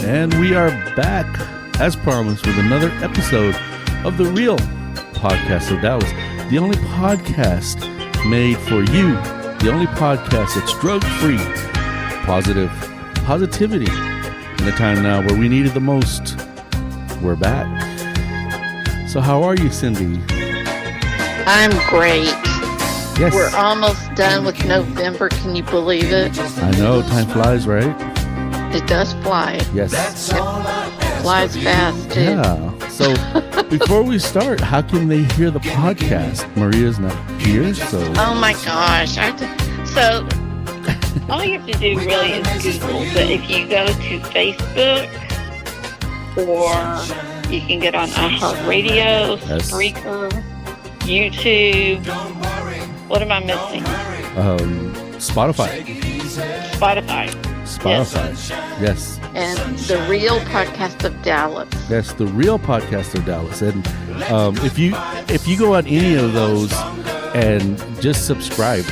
And we are back, as promised, with another episode of the Real Podcast of Dallas. The only podcast made for you. The only podcast that's drug-free. Positivity. In a time now where we need it the most. We're back. So how are you, Cindy? I'm great. Yes. We're almost done with November. Can you believe it? I know. Time flies, right? It does fly. Yes. It flies fast, too. Yeah. So before we start, how can they hear the podcast? Maria's not here, so... Oh, my gosh. So all you have to do really is Google. But if you go to Facebook, or you can get on iHeartRadio, Yes. Spreaker, YouTube. What am I missing? Spotify. Yes. And the Real Podcast of Dallas. That's the Real Podcast of Dallas. And if you go on any of those and just subscribe,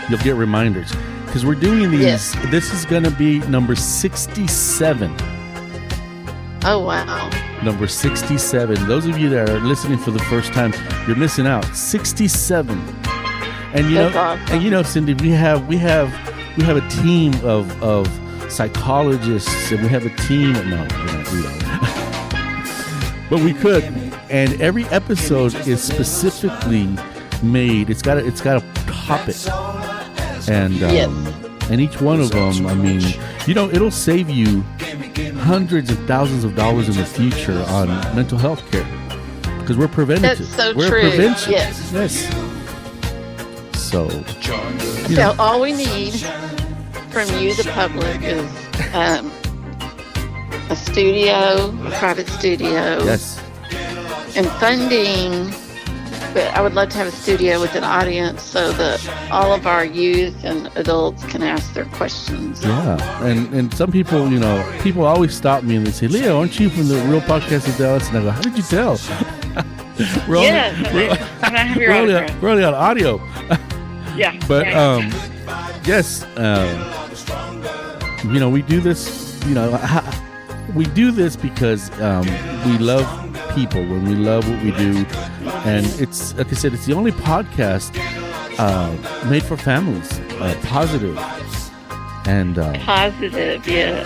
you'll get reminders. Because we're doing these. Yes. This is going to be number 67. Oh, wow. Number 67. Those of you that are listening for the first time, you're missing out. 67. And That's awesome. And you know, Cindy, we have a team of psychologists, and we have a team. No, we don't. But we could. And every episode is specifically made. It's got a topic, and Yes. and each one of them, I mean, it'll save you hundreds of thousands of dollars in the future on mental health care, because we're preventative. That's so we're true. prevention. Yes. So So all we need from you, the public, is a studio, a private studio, yes, and funding. But I would love to have a studio with an audience so that all of our youth and adults can ask their questions. yeah. And some people, people always stop me and they say, "Leo, aren't you from the Real Podcast of Dallas?" And I go, "How did you tell?" Can I have your autograph? We're only on audio. Yeah. But yeah. yes, we do this. We do this because we love people, when we love what we do, and it's, like I said, it's the only podcast made for families, positive, and Positive, yeah.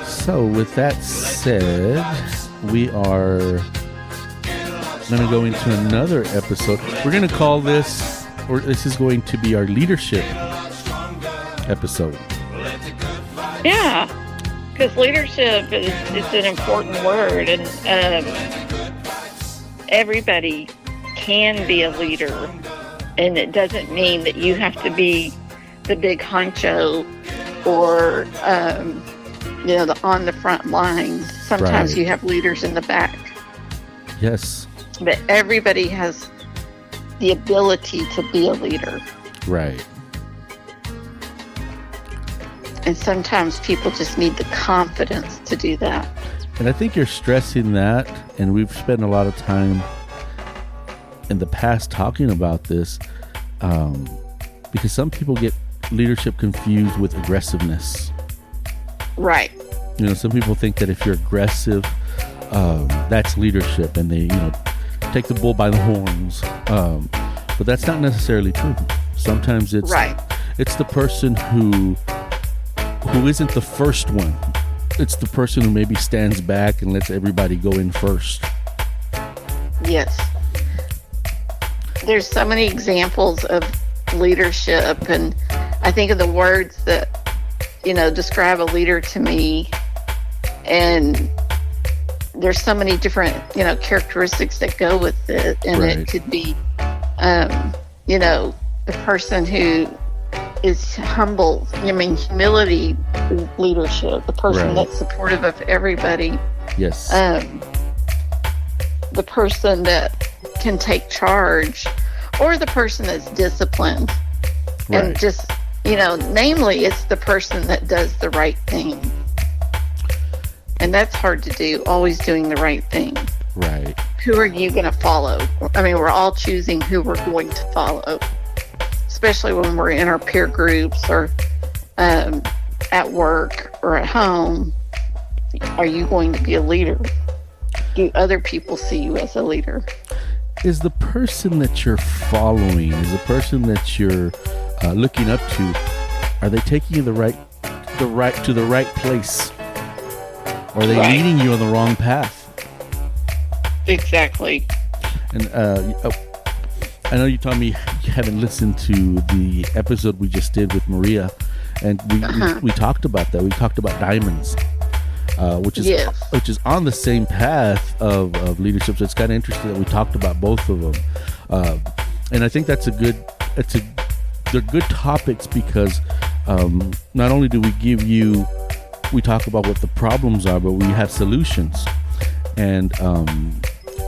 So with that said, we are going to go into another episode. We're going to call this, or this is going to be our leadership episode. Yeah, because leadership is an important word, and everybody can be a leader, and it doesn't mean that you have to be the big honcho or on the front lines. Sometimes Right. you have leaders in the back, Yes. but everybody has the ability to be a leader. Right. And sometimes people just need the confidence to do that. And I think you're stressing that, and we've spent a lot of time in the past talking about this, because some people get leadership confused with aggressiveness. Right. Some people think that if you're aggressive, that's leadership, and they, take the bull by the horns. But that's not necessarily true. Sometimes it's Right. It's the person who isn't the first one. It's the person who maybe stands back and lets everybody go in first. Yes. There's so many examples of leadership, and I think of the words that, describe a leader to me, and there's so many different, characteristics that go with it, and Right. it could be, the person who is humble. Humility is leadership. The person Right. that's supportive of everybody. Yes. The person that can take charge, or the person that's disciplined. Right. And just, namely, it's the person that does the right thing. And that's hard to do, always doing the right thing. Right. Who are you going to follow? We're all choosing who we're going to follow, especially when we're in our peer groups or at work or at home. Are you going to be a leader? Do other people see you as a leader? Is the person that you're following, is the person that you're looking up to, are they taking you to the right place? Or are they leading you on the wrong path? Exactly. And I know you told me you haven't listened to the episode we just did with Maria, and we talked about that. We talked about diamonds, which is on the same path of leadership. So it's kind of interesting that we talked about both of them, and I think they're good topics because not only do we talk about what the problems are, but we have solutions, and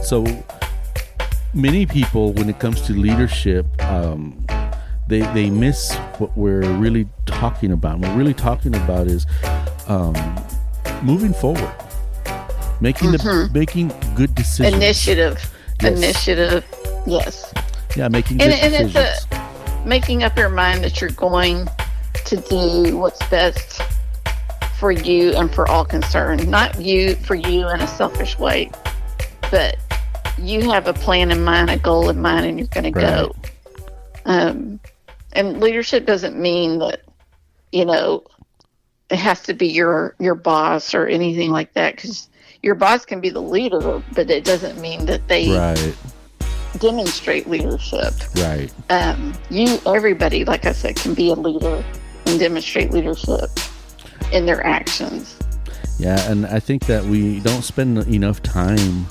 so many people, when it comes to leadership, they miss what we're really talking about. What we're really talking about is moving forward, making good decisions. Initiative. Yes. Yeah, making good decisions. And it's making up your mind that you're going to do what's best for you and for all concerned. Not for you in a selfish way, but you have a plan in mind, a goal in mind, and you're going to go. And leadership doesn't mean that, it has to be your boss or anything like that, because your boss can be the leader, but it doesn't mean that they demonstrate leadership. Right. Everybody, like I said, can be a leader and demonstrate leadership in their actions. Yeah, and I think that we don't spend enough time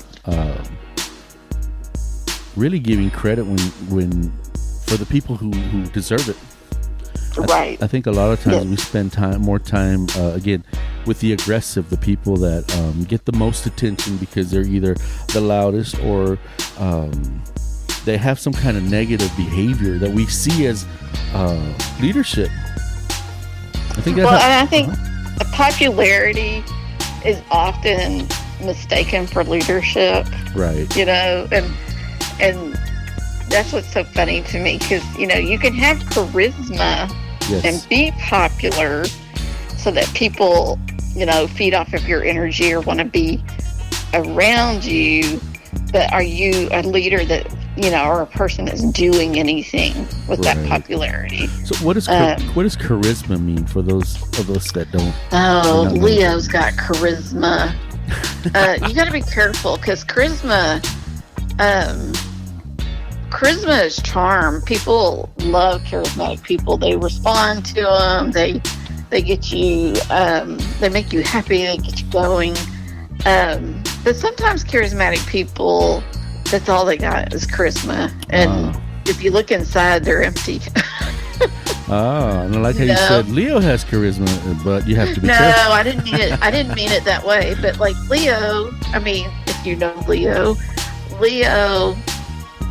really giving credit when for the people who deserve it. Right. I think a lot of times we spend more time again with the aggressive, the people that get the most attention because they're either the loudest or they have some kind of negative behavior that we see as leadership. I think that's I think popularity is often mistaken for leadership. Right. And that's what's so funny to me, because you can have charisma and be popular so that people feed off of your energy or want to be around you, but are you a leader that or a person that's doing anything with that popularity? So what does charisma mean for those of us that don't? Leo's got charisma. You got to be careful, because charisma is charm. People love charismatic people. They respond to them. They get you. They make you happy. They get you going. But sometimes charismatic people, that's all they got is charisma. And if you look inside, they're empty. And I like how you said Leo has charisma, but you have to be careful. No, I didn't mean it. I didn't mean it that way. But like Leo, if you know Leo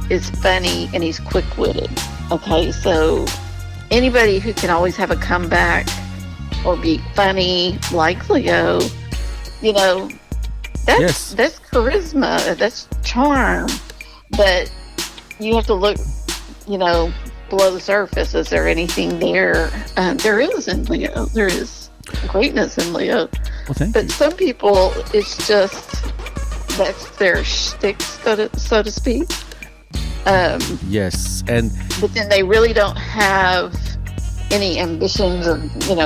is funny and he's quick-witted. Okay, so anybody who can always have a comeback or be funny like Leo, that's charisma, that's charm. But you have to look, below the surface. Is there anything there? There is in Leo. There is greatness in Leo. Well, thank but you. Some people, it's just that's their shtick, so to speak. Yes, but then they really don't have any ambitions or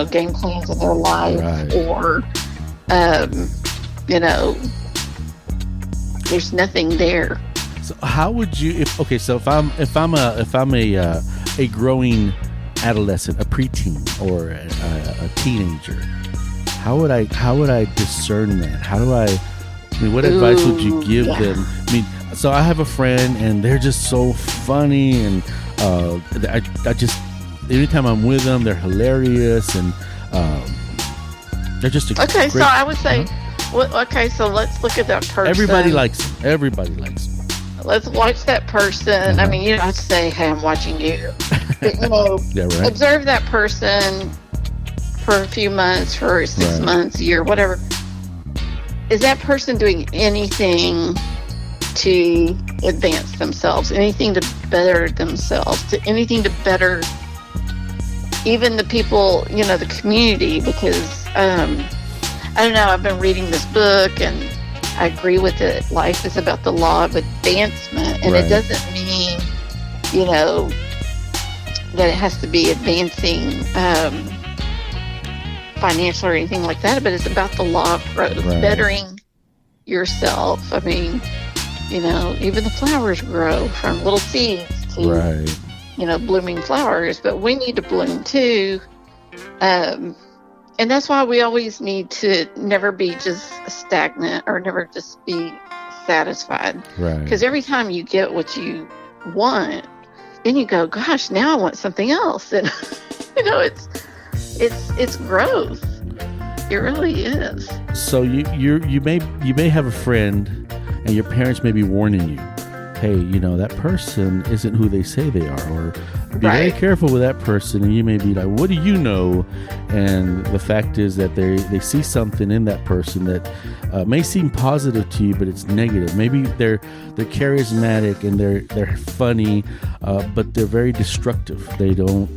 game plans in their life, or there's nothing there. So how would you? If I'm a growing adolescent, a preteen, or a teenager, how would I discern that? What advice would you give them? So I have a friend, and they're just so funny, and I just anytime I'm with them, they're hilarious, and they're just great. So I would say, so let's look at that person. Everybody likes them. Let's watch that person. You don't have to say, "Hey, I'm watching you," but observe that person for a few months, for 6 months, a year, whatever. Is that person doing anything to advance themselves, anything to better themselves, anything to better even the people, the community? Because I I don't know. I've been reading this book, and I agree with it. Life is about the law of advancement, and Right. it doesn't mean, that it has to be advancing financial or anything like that, but it's about the law of growth, Right. bettering yourself. I mean, even the flowers grow from little seeds to, Right. blooming flowers, but we need to bloom too. And that's why we always need to never be just stagnant or never just be satisfied. Right. Because every time you get what you want, then you go, gosh, now I want something else. And, it's growth. It really is. So you may have a friend, and your parents may be warning you, hey, that person isn't who they say they are, or be very Right. careful with that person. And you may be like, what do you know? And the fact is that they see something in that person that may seem positive to you, but it's negative. Maybe they're charismatic and they're funny, but they're very destructive. They don't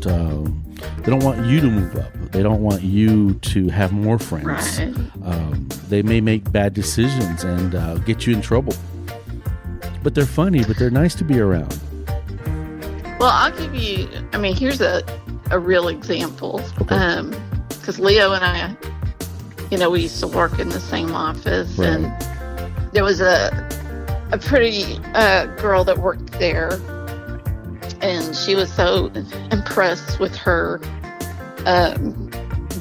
want you to move up. They don't want you to have more friends. Right. They may make bad decisions and get you in trouble. But they're funny, but they're nice to be around. Well, I'll give you, here's a real example. Okay. Because Leo and I, we used to work in the same office, Right. and there was a pretty girl that worked there, and she was so impressed with her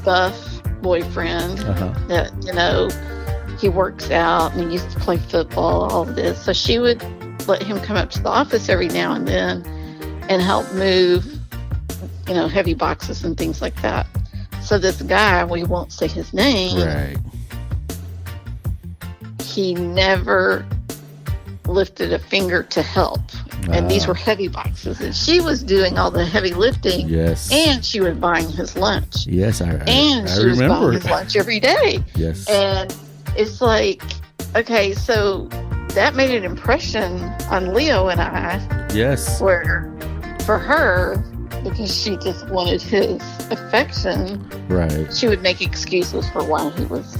buff boyfriend Uh-huh. that, he works out and he used to play football, all of this. So she would let him come up to the office every now and then and help move, heavy boxes and things like that. So this guy, we won't say his name, Right. he never lifted a finger to help. And these were heavy boxes. And she was doing all the heavy lifting. Yes. And she was buying his lunch. Yes, I And she was remember. buying his lunch every day. Yes. And it's like, okay, so that made an impression on Leo and I, Yes. where for her, because she just wanted his affection, Right. she would make excuses for why he was,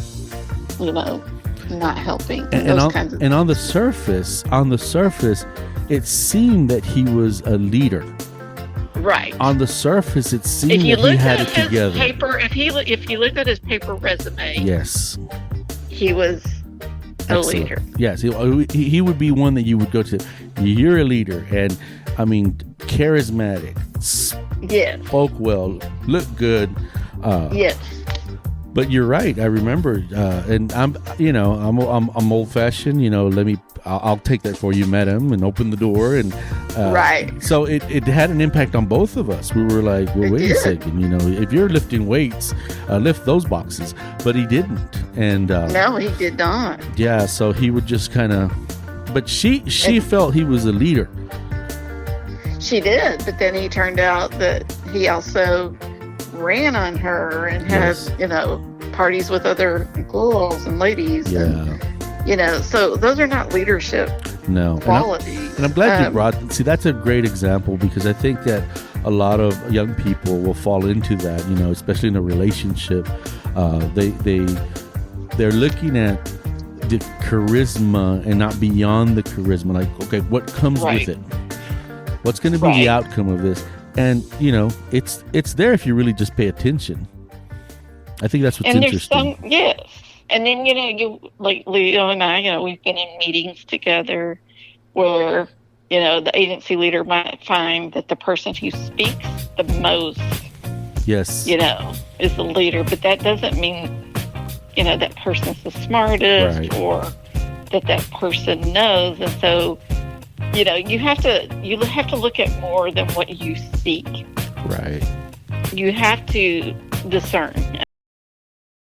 not helping. And those kinds of on the surface, it seemed that he was a leader. right. On the surface, it seemed If you that he looked had at it his together. paper, if you looked at his paper resume, Yes. he was a Excellent. leader. Yes, he would be one that you would go to. You're a leader, and charismatic, Yes. spoke well, looked good. Yes. But you're right. I remember, and I'm old fashioned. I'll take that for you. Met him and opened the door, and Right. So it had an impact on both of us. We were like, well, It wait a did. second. If you're lifting weights, lift those boxes. But he didn't, and No, he did not. yeah. So he would just kind of. But she felt he was a leader. She did, but then he turned out that he also ran on her and had, Yes. parties with other girls and ladies. Yeah. And, so those are not leadership No. qualities. And I'm glad you brought. See, that's a great example, because I think that a lot of young people will fall into that. Especially in a relationship, they're looking at the charisma and not beyond the charisma. Like, okay, what comes Right. with it? What's going to be Right. the outcome of this? And it's there if you really just pay attention. I think that's what's And there's interesting. yes. And then, you like Leo and I, we've been in meetings together where, the agency leader might find that the person who speaks the most, Yes. is the leader. But that doesn't mean, that person's the smartest Right. or that person knows. And so, you have to look at more than what you speak. Right. You have to discern.